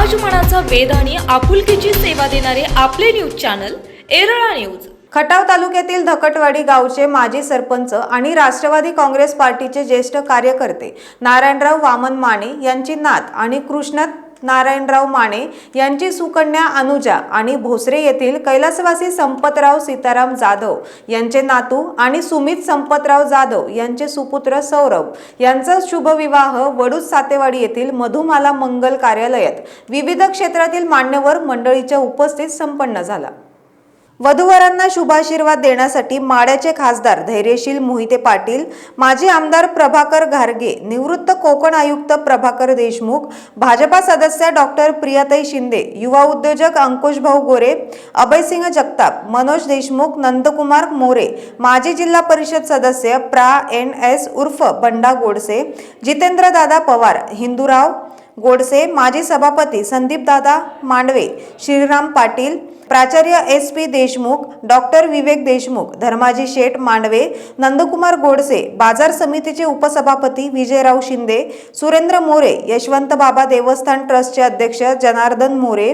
समाजमनाचा वेध आणि आपुलकीची सेवा देणारे आपले news channel Erala news. Khatav तालुक्यातील धकटवाडी गावचे माजी सरपंच आणि राष्ट्रवादी काँग्रेस पार्टीचे ज्येष्ठ कार्यकर्ते नारायणराव वामन माने यांची नात आणि कृष्णात नारायणराव माने यांची सुकन्या अनुजा आणि भोसरे येथील कैलासवासी संपतराव सीताराम जाधव यांचे नातू आणि सुमित संपतराव जाधव यांचे सुपुत्र सौरभ यांचा शुभविवाह वडूज सातेवाडी येथील मधुमाला मंगल कार्यालयात विविध क्षेत्रातील मान्यवर मंडळीच्या उपस्थितीत संपन्न झाला। वधूवरांना शुभाशीर्वाद देण्यासाठी माड्याचे खासदार धैर्यशील मोहिते पाटील, माजी आमदार प्रभाकर घारगे, निवृत्त कोकण आयुक्त प्रभाकर देशमुख, भाजपा सदस्य डॉक्टर प्रियाताई शिंदे, युवा उद्योजक अंकुशभाऊ गोरे, अभयसिंह जगताप, मनोज देशमुख, नंदकुमार मोरे, माजी जिल्हा परिषद सदस्य प्रा.एन.एस. उर्फ बंडा गोडसे, जितेंद्र दादा पवार, हिंदूराव गोडसे, माजी सभापती संदीप दादा मांडवे, श्रीराम पाटील, प्राचार्य एस.पी. देशमुख, डॉक्टर विवेक देशमुख, धर्माजी शेठ मांडवे, नंदकुमार गोडसे, बाजार समितीचे उपसभापती विजयराव शिंदे, सुरेंद्र मोरे, यशवंत बाबा देवस्थान ट्रस्टचे अध्यक्ष जनार्दन मोरे,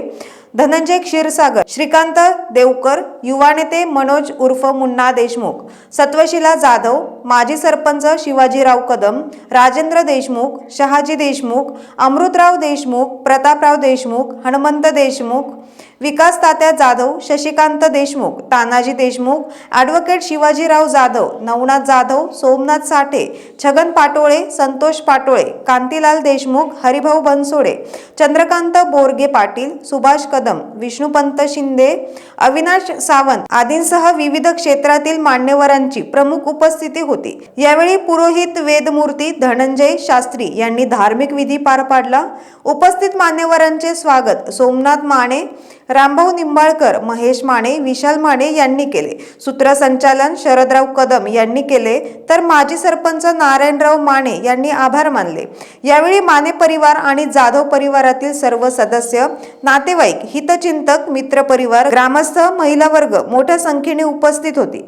धनंजय क्षीरसागर, श्रीकांत देवकर, युवा नेते मनोज उर्फ मुन्ना देशमुख, सत्वशिला जाधव, माजी सरपंच शिवाजीराव कदम, राजेंद्र देशमुख, शहाजी देशमुख, अमृतराव देशमुख, प्रतापराव देशमुख, हनुमंत देशमुख, विकास तात्या जाधव, शशिकांत देशमुख, तानाजी देशमुख, ॲडव्होकेट शिवाजीराव जाधव, नवनाथ जाधव, सोमनाथ साठे, छगन पाटोळे, संतोष पाटोळे, कांतीलाल देशमुख, हरिभाऊ बनसोडे, चंद्रकांत बोरगे पाटील, सुभाष कदम, विष्णुपंत शिंदे, अविनाश सावंत आदींसह विविध क्षेत्रातील मान्यवरांची प्रमुख उपस्थिती होती। यावेळी पुरोहित वेदमूर्ती धनंजय शास्त्री यांनी धार्मिक विधी पार पाडला। उपस्थित मान्यवरांचे स्वागत सोमनाथ माने, रामभाऊ निंबाळकर, महेश माने, विशाल माने यांनी केले। सूत्रसंचालन शरदराव कदम यांनी केले, तर माजी सरपंच नारायणराव माने यांनी आभार मानले। यावेळी माने परिवार आणि जाधव परिवारातील सर्व सदस्य, नातेवाईक, हितचिंतक, मित्र परिवार, ग्रामस्थ, महिला वर्ग मोठ्या संख्येने उपस्थित होती।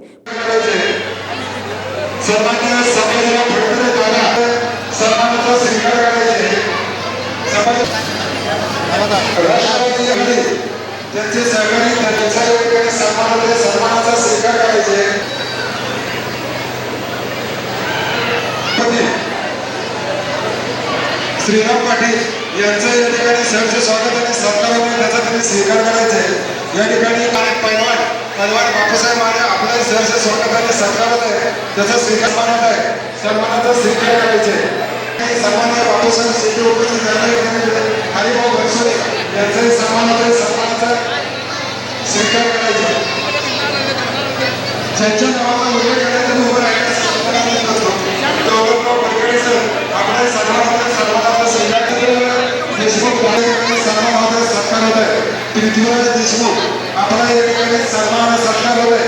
त्यांचे सहकारी त्यांच्या सन्मानाचा स्वीकार करायचे। श्रीराम पाटील यांचं या ठिकाणी सहर्ष स्वागत आणि सत्काराने त्याचा त्यांनी स्वीकार करायचे। या ठिकाणी पैलवान बापूसाहेब माने आपल्या सहर्ष स्वागताने सत्काराने त्याचा सन्मानाचा स्वीकार करायचे। सन्माननीय बापूसाहेब शेट्टी उपस्थित झाले, हरिभाऊ बनसोडे यांचाही सन्मानाचा स्वीकार करायचा। ज्यांच्या नावाचा उल्लेख करायचा उभं राहिल्यास गौरवराव बडगडे सर आपल्या सन्मानाचा स्वीकार करतात। देशमुख सन्मानाचा सत्कार होत आहे। पृथ्वीराज देशमुख आपला या ठिकाणी सन्मान सत्कार होत आहे।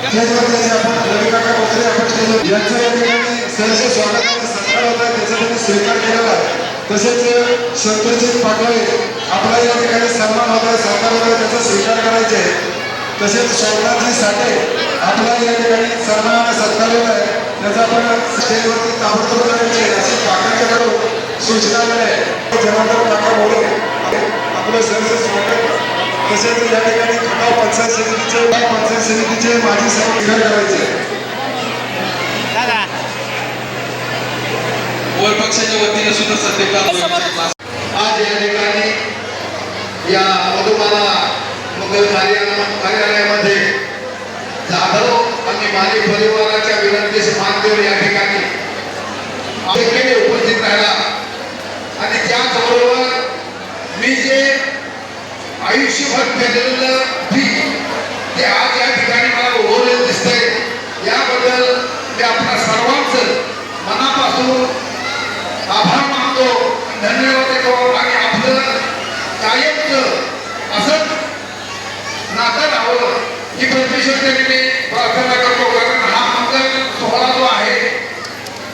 आपण रविकाका भोसले आपण यांचं या ठिकाणी सहर्ष स्वागताचा सत्कार होत आहे, त्याचा त्यांनी स्वीकार केलेला आहे। तसेच शंकरजी पाटोळे आपला या ठिकाणी सन्मान होत आहे, सत्कार होत आहे, त्याचा स्वीकार करायचे। तसेच सोमनाथजी साठे आपला या ठिकाणी सन्मान सत्कार होत आहे, त्याचा आपण स्टेजवरती ताबडतोब करायचे अशी काकांच्याकडून सूचना आहे। जनार्दन काका मोरे आपलं सहर्ष स्वागत। तसेच या ठिकाणी खटाव पंचायत समितीचे माजी स्वीकार करायचे। पक्षाच्या वतीने सुद्धा सत्कार आज या ठिकाणी या मधुमाला मंगल कार्यालयामध्ये जाधव आणि माने परिवाराच्या विनंतीस मान देऊन या ठिकाणी उपस्थित राहिला आणि त्याचबरोबर मी जे आयुष्यभर फेडलेलं ते आज या ठिकाणी मला ओरलेलं दिसतंय। याबद्दल मी आपल्या सर्वांचं मनापासून आभार मानतो, धन्यवाद देतो आणि आपलं कायमचं असंच नातं राहावं ही परमेश्वराकडे मी प्रार्थना करतो। कारण हा मंगल सोहळा जो आहे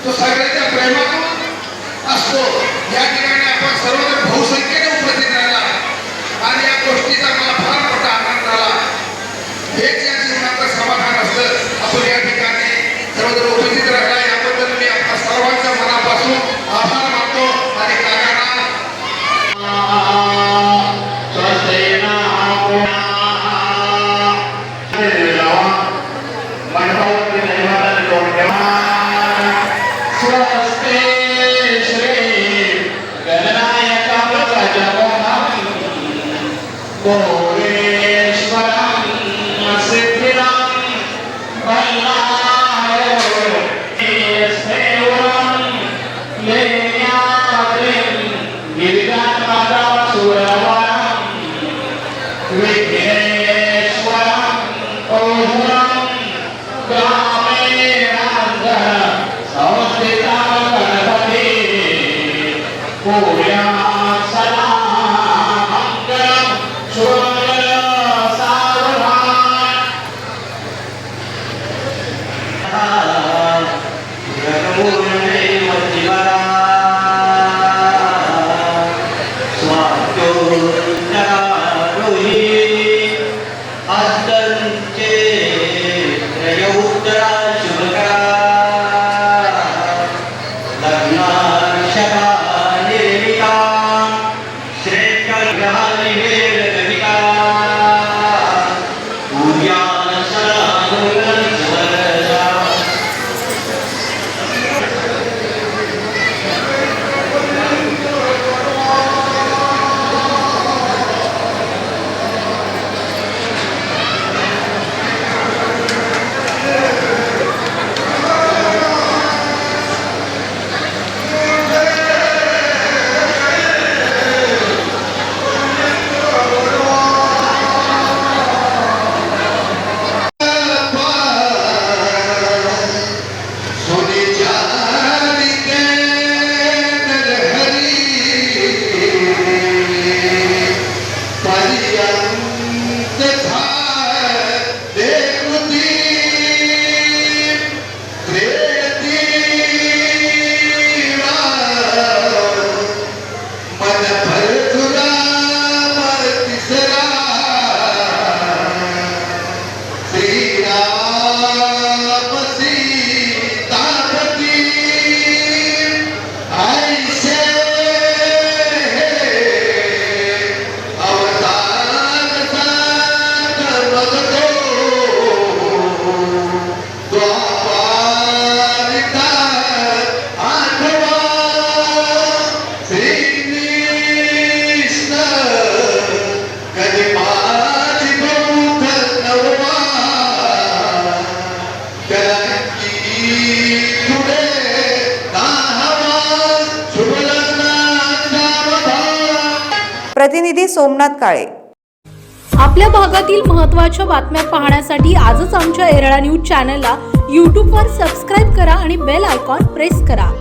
तो सगळ्यांच्या प्रेमातून असतो। या ठिकाणी आपण सर्वजण बहुसंख्येने उपस्थित राहिला आणि या गोष्टीचा मला फार मोठा आनंद झाला। हेच या जीवनाचं समाधान असतं। आपण या ठिकाणी सर्वजण उपस्थित राहिला याबद्दल मी आपल्या सर्वांच्या मनापासून आभार मानतो आणि काकांना प्रतिनिधी सोमनाथ काळे. आपल्या भागातील महत्त्वाच्या बातम्या पाहण्यासाठी आजच आमच्या एरळा न्यूज चॅनलला यूट्यूबवर सबस्क्राईब करा आणि बेल आयकॉन प्रेस करा.